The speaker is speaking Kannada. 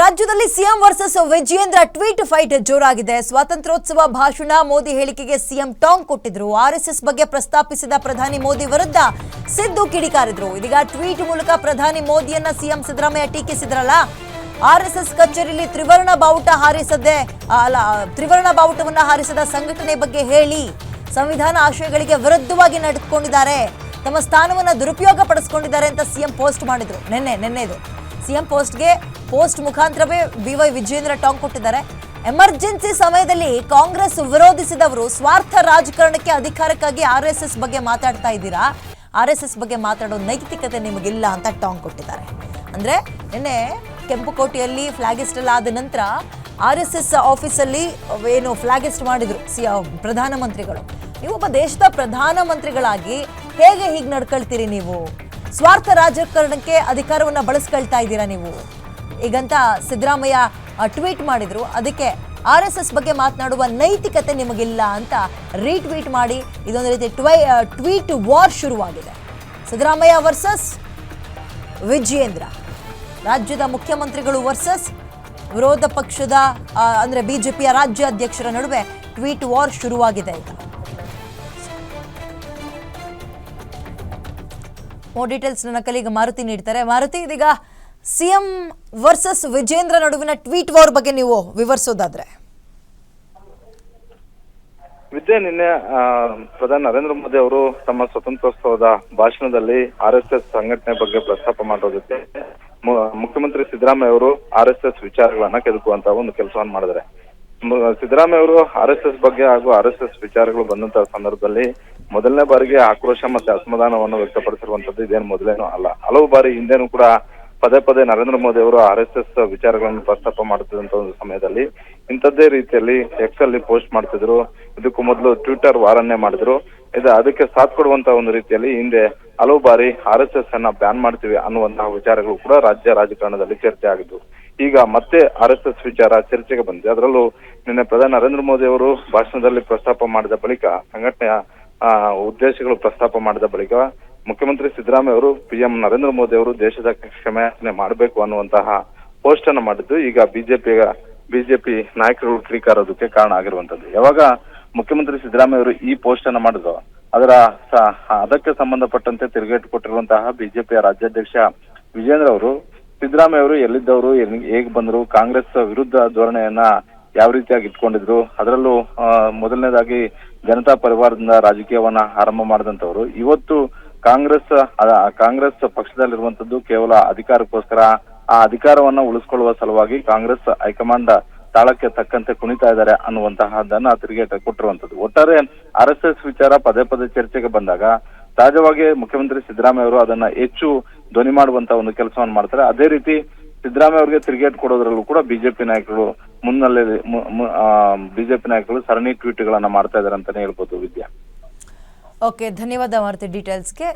ರಾಜ್ಯದಲ್ಲಿ CM versus Vijayendra tweet fight ಜೋರಾಗಿದೆ. ಸ್ವಾತಂತ್ರ್ಯೋತ್ಸವ ಭಾಷಣ, ಮೋದಿ ಹೇಳಿಕೆಗೆ ಸಿಎಂ ಟಾಂಗ್ ಕೊಟ್ಟಿದ್ರು. ಆರ್ಎಸ್ಎಸ್ ಬಗ್ಗೆ ಪ್ರಸ್ತಾಪಿಸಿದ ಪ್ರಧಾನಿ ಮೋದಿ ವಿರುದ್ಧ ಸಿದ್ದು ಕಿಡಿಕಾರಿದ್ರು. ಇದೀಗ ಟ್ವೀಟ್ ಮೂಲಕ ಪ್ರಧಾನಿ ಮೋದಿಯನ್ನ ಸಿಎಂ ಸಿದ್ದರಾಮಯ್ಯ ಟೀಕಿಸಿದ್ರಲ್ಲ. ಆರ್ಎಸ್ಎಸ್ ಕಚೇರಿಯಲ್ಲಿ ತ್ರಿವರ್ಣ ಬಾವುಟವನ್ನ ಹಾರಿಸದ ಸಂಘಟನೆ ಬಗ್ಗೆ ಹೇಳಿ, ಸಂವಿಧಾನ ಆಶಯಗಳಿಗೆ ವಿರುದ್ಧವಾಗಿ ನಡೆದುಕೊಂಡಿದ್ದಾರೆ, ತಮ್ಮ ಸ್ಥಾನವನ್ನ ದುರುಪಯೋಗ ಪಡಿಸಿಕೊಂಡಿದ್ದಾರೆ ಅಂತ ಸಿಎಂ ಪೋಸ್ಟ್ ಮಾಡಿದ್ರು. ನೆನ್ನೆದು ಸಿಎಂ ಪೋಸ್ಟ್ ಮುಖಾಂತರವೇ ಬಿವೈ ವಿಜಯೇಂದ್ರ ಟಾಂಗ್ ಕೊಟ್ಟಿದ್ದಾರೆ. ಎಮರ್ಜೆನ್ಸಿ ಸಮಯದಲ್ಲಿ ಕಾಂಗ್ರೆಸ್ ವಿರೋಧಿಸಿದವರು ಸ್ವಾರ್ಥ ರಾಜಕಾರಣಕ್ಕೆ ಅಧಿಕಾರಕ್ಕಾಗಿ ಆರ್ಎಸ್ಎಸ್ ಬಗ್ಗೆ ಮಾತಾಡ್ತಾ ಇದ್ದೀರಾ, ಆರ್ಎಸ್ಎಸ್ ಬಗ್ಗೆ ಮಾತಾಡೋ ನೈತಿಕತೆ ನಿಮಗಿಲ್ಲ ಅಂತ ಟಾಂಗ್ ಕೊಟ್ಟಿದ್ದಾರೆ. ಅಂದ್ರೆ ನಿನ್ನೆ ಕೆಂಪುಕೋಟೆಯಲ್ಲಿ ಫ್ಲಾಗಿಸ್ಟ್ ಆದ ನಂತರ ಆರ್ಎಸ್ಎಸ್ ಆಫೀಸಲ್ಲಿ ಏನು ಫ್ಲಾಗಿಸ್ಟ್ ಮಾಡಿದ್ರು ಪ್ರಧಾನಮಂತ್ರಿಗಳು. ನೀವು ಒಬ್ಬ ದೇಶದ ಪ್ರಧಾನಮಂತ್ರಿಗಳಾಗಿ ಹೇಗೆ ಹೀಗೆ ನಡ್ಕೊಳ್ತೀರಿ? ನೀವು ಸ್ವಾರ್ಥ ರಾಜಕಾರಣಕ್ಕೆ ಅಧಿಕಾರವನ್ನ ಬಳಸ್ಕೊಳ್ತಾ ಇದ್ದೀರಾ ನೀವು ಈಗಂತ ಸಿದ್ದರಾಮಯ್ಯ ಟ್ವೀಟ್ ಮಾಡಿದ್ರು. ಅದಕ್ಕೆ ಆರ್ಎಸ್ಎಸ್ ಬಗ್ಗೆ ಮಾತನಾಡುವ ನೈತಿಕತೆ ನಿಮಗಿಲ್ಲ ಅಂತ ರೀಟ್ವೀಟ್ ಮಾಡಿ ಇದೊಂದು ರೀತಿ ಟ್ವೀಟ್ ವಾರ್ ಶುರುವಾಗಿದೆ. ಸಿದ್ದರಾಮಯ್ಯ ವರ್ಸಸ್ ವಿಜಯೇಂದ್ರ, ರಾಜ್ಯದ ಮುಖ್ಯಮಂತ್ರಿಗಳು ವರ್ಸಸ್ ವಿರೋಧ ಪಕ್ಷದ ಅಂದ್ರೆ ಬಿಜೆಪಿಯ ರಾಜ್ಯಾಧ್ಯಕ್ಷರ ನಡುವೆ ಟ್ವೀಟ್ ವಾರ್ ಶುರುವಾಗಿದೆ ಈಗ. ಮೋರ್ ಡೀಟೇಲ್ಸ್ ನನ್ನ ಕಲೀಗ ಮಾರುತಿ ನೀಡ್ತಾರೆ. ಮಾರುತಿ, ಇದೀಗ ಸಿಎಂ ವರ್ಸಸ್ ವಿಜೇಂದ್ರ ನಡುವಿನ ಟ್ವೀಟ್ ವಾರ್ ಬಗ್ಗೆ ನೀವು ವಿವರಿಸೋದಾದ್ರೆ. ವಿದ್ಯೆ, ನಿನ್ನೆ ಪ್ರಧಾನಿ ನರೇಂದ್ರ ಮೋದಿ ಅವರು ತಮ್ಮ ಸ್ವತಂತ್ರೋತ್ಸವದ ಭಾಷಣದಲ್ಲಿ ಆರ್ಎಸ್ಎಸ್ ಸಂಘಟನೆ ಬಗ್ಗೆ ಪ್ರಸ್ತಾಪ ಮಾಡೋದಕ್ಕೆ ಮುಖ್ಯಮಂತ್ರಿ ಸಿದ್ದರಾಮಯ್ಯ ಅವರು ಆರ್ಎಸ್ಎಸ್ ವಿಚಾರಗಳನ್ನ ಕೆದಕುವಂತ ಒಂದು ಕೆಲಸವನ್ನು ಮಾಡಿದ್ದಾರೆ. ಸಿದ್ದರಾಮಯ್ಯ ಅವರು ಆರ್ಎಸ್ಎಸ್ ಬಗ್ಗೆ ಹಾಗೂ ಆರ್ಎಸ್ಎಸ್ ವಿಚಾರಗಳು ಬಂದಂತಹ ಸಂದರ್ಭದಲ್ಲಿ ಮೊದಲನೇ ಬಾರಿಗೆ ಆಕ್ರೋಶ ಮತ್ತೆ ಅಸಮಾಧಾನವನ್ನು ವ್ಯಕ್ತಪಡಿಸಿರುವಂತದ್ದು ಇದೇನು ಮೊದಲೇನೂ ಅಲ್ಲ. ಹಲವು ಬಾರಿ ಹಿಂದೆನೂ ಕೂಡ ಪದೇ ನರೇಂದ್ರ ಮೋದಿ ಅವರು ಆರ್ಎಸ್ಎಸ್ ವಿಚಾರಗಳನ್ನು ಪ್ರಸ್ತಾಪ ಮಾಡುತ್ತಿದ್ದಂತ ಒಂದು ಸಮಯದಲ್ಲಿ ಇಂಥದ್ದೇ ರೀತಿಯಲ್ಲಿ ಎಕ್ಸ್ ಅಲ್ಲಿ ಪೋಸ್ಟ್ ಮಾಡ್ತಿದ್ರು. ಇದಕ್ಕೂ ಮೊದಲು ಟ್ವಿಟರ್ ವಾರನ್ನೇ ಮಾಡಿದ್ರು. ಅದಕ್ಕೆ ಸಾಥ್ ಕೊಡುವಂತ ಒಂದು ರೀತಿಯಲ್ಲಿ ಹಿಂದೆ ಹಲವು ಬಾರಿ ಆರ್ಎಸ್ಎಸ್ ಅನ್ನ ಬ್ಯಾನ್ ಮಾಡ್ತೀವಿ ಅನ್ನುವಂತಹ ವಿಚಾರಗಳು ಕೂಡ ರಾಜ್ಯ ರಾಜಕಾರಣದಲ್ಲಿ ಚರ್ಚೆ ಆಗಿದ್ದು. ಈಗ ಮತ್ತೆ ಆರ್ಎಸ್ಎಸ್ ವಿಚಾರ ಚರ್ಚೆಗೆ ಬಂದಿದೆ. ಅದರಲ್ಲೂ ನಿನ್ನೆ ಪ್ರಧಾನಿ ನರೇಂದ್ರ ಮೋದಿ ಅವರು ಭಾಷಣದಲ್ಲಿ ಪ್ರಸ್ತಾಪ ಮಾಡಿದ ಬಳಿಕ, ಸಂಘಟನೆಯ ಉದ್ದೇಶಗಳು ಪ್ರಸ್ತಾಪ ಮಾಡಿದ ಬಳಿಕ ಮುಖ್ಯಮಂತ್ರಿ ಸಿದ್ದರಾಮಯ್ಯ ಅವರು ಪಿಎಂ ನರೇಂದ್ರ ಮೋದಿ ಅವರು ದೇಶದ ಕ್ಷಮೆಯಾಚನೆ ಮಾಡಬೇಕು ಅನ್ನುವಂತಹ ಪೋಸ್ಟ್ ಅನ್ನು ಮಾಡಿದ್ದು ಈಗ ಬಿಜೆಪಿ ನಾಯಕರು ಕಿಡಿಕಾರೋದಕ್ಕೆ ಕಾರಣ ಆಗಿರುವಂತದ್ದು. ಯಾವಾಗ ಮುಖ್ಯಮಂತ್ರಿ ಸಿದ್ದರಾಮಯ್ಯ ಅವರು ಈ ಪೋಸ್ಟ್ ಅನ್ನು ಮಾಡಿದ್ರು, ಅದಕ್ಕೆ ಸಂಬಂಧಪಟ್ಟಂತೆ ತಿರುಗೇಟು ಕೊಟ್ಟಿರುವಂತಹ ಬಿಜೆಪಿಯ ರಾಜ್ಯಾಧ್ಯಕ್ಷ ವಿಜೇಂದ್ರ ಅವರು ಸಿದ್ದರಾಮಯ್ಯ ಅವರು ಎಲ್ಲಿದ್ದವರು, ಹೇಗೆ ಬಂದ್ರು, ಕಾಂಗ್ರೆಸ್ ವಿರುದ್ಧ ಧೋರಣೆಯನ್ನ ಯಾವ ರೀತಿಯಾಗಿ ಇಟ್ಕೊಂಡಿದ್ರು, ಅದರಲ್ಲೂ ಮೊದಲನೇದಾಗಿ ಜನತಾ ಪರಿವಾರದಿಂದ ರಾಜಕೀಯವನ್ನ ಆರಂಭ ಮಾಡಿದಂತವರು ಇವತ್ತು ಕಾಂಗ್ರೆಸ್ ಪಕ್ಷದಲ್ಲಿರುವಂತದ್ದು ಕೇವಲ ಅಧಿಕಾರಕ್ಕೋಸ್ಕರ, ಆ ಅಧಿಕಾರವನ್ನ ಉಳಿಸ್ಕೊಳ್ಳುವ ಸಲುವಾಗಿ ಕಾಂಗ್ರೆಸ್ ಹೈಕಮಾಂಡ್ ತಾಳಕ್ಕೆ ತಕ್ಕಂತೆ ಕುಣಿತಾ ಇದ್ದಾರೆ ಅನ್ನುವಂತಹದನ್ನ ತಿರುಗೇಟ ಕೊಟ್ಟಿರುವಂತದ್ದು. ಒಟ್ಟಾರೆ ಆರ್ಎಸ್ಎಸ್ ವಿಚಾರ ಪದೇ ಚರ್ಚೆಗೆ ಬಂದಾಗ ಸಹಜವಾಗಿ ಮುಖ್ಯಮಂತ್ರಿ ಸಿದ್ದರಾಮಯ್ಯ ಅವರು ಅದನ್ನ ಹೆಚ್ಚು ಧ್ವನಿ ಮಾಡುವಂತ ಒಂದು ಕೆಲಸವನ್ನು ಮಾಡ್ತಾರೆ. ಅದೇ ರೀತಿ ಸಿದ್ದರಾಮಯ್ಯ ಅವರಿಗೆ ತಿರುಗೇಟ್ ಕೊಡೋದ್ರಲ್ಲೂ ಕೂಡ ಬಿಜೆಪಿ ನಾಯಕರು ಸರಣಿ ಟ್ವೀಟ್ ಗಳನ್ನ ಮಾಡ್ತಾ ಇದಾರೆ ಅಂತಾನೆ ಹೇಳ್ಬೋದು. ವಿದ್ಯಾ, ಓಕೆ, ಧನ್ಯವಾದ ಮಾರುತಿ ಡೀಟೇಲ್ಸ್ಗೆ.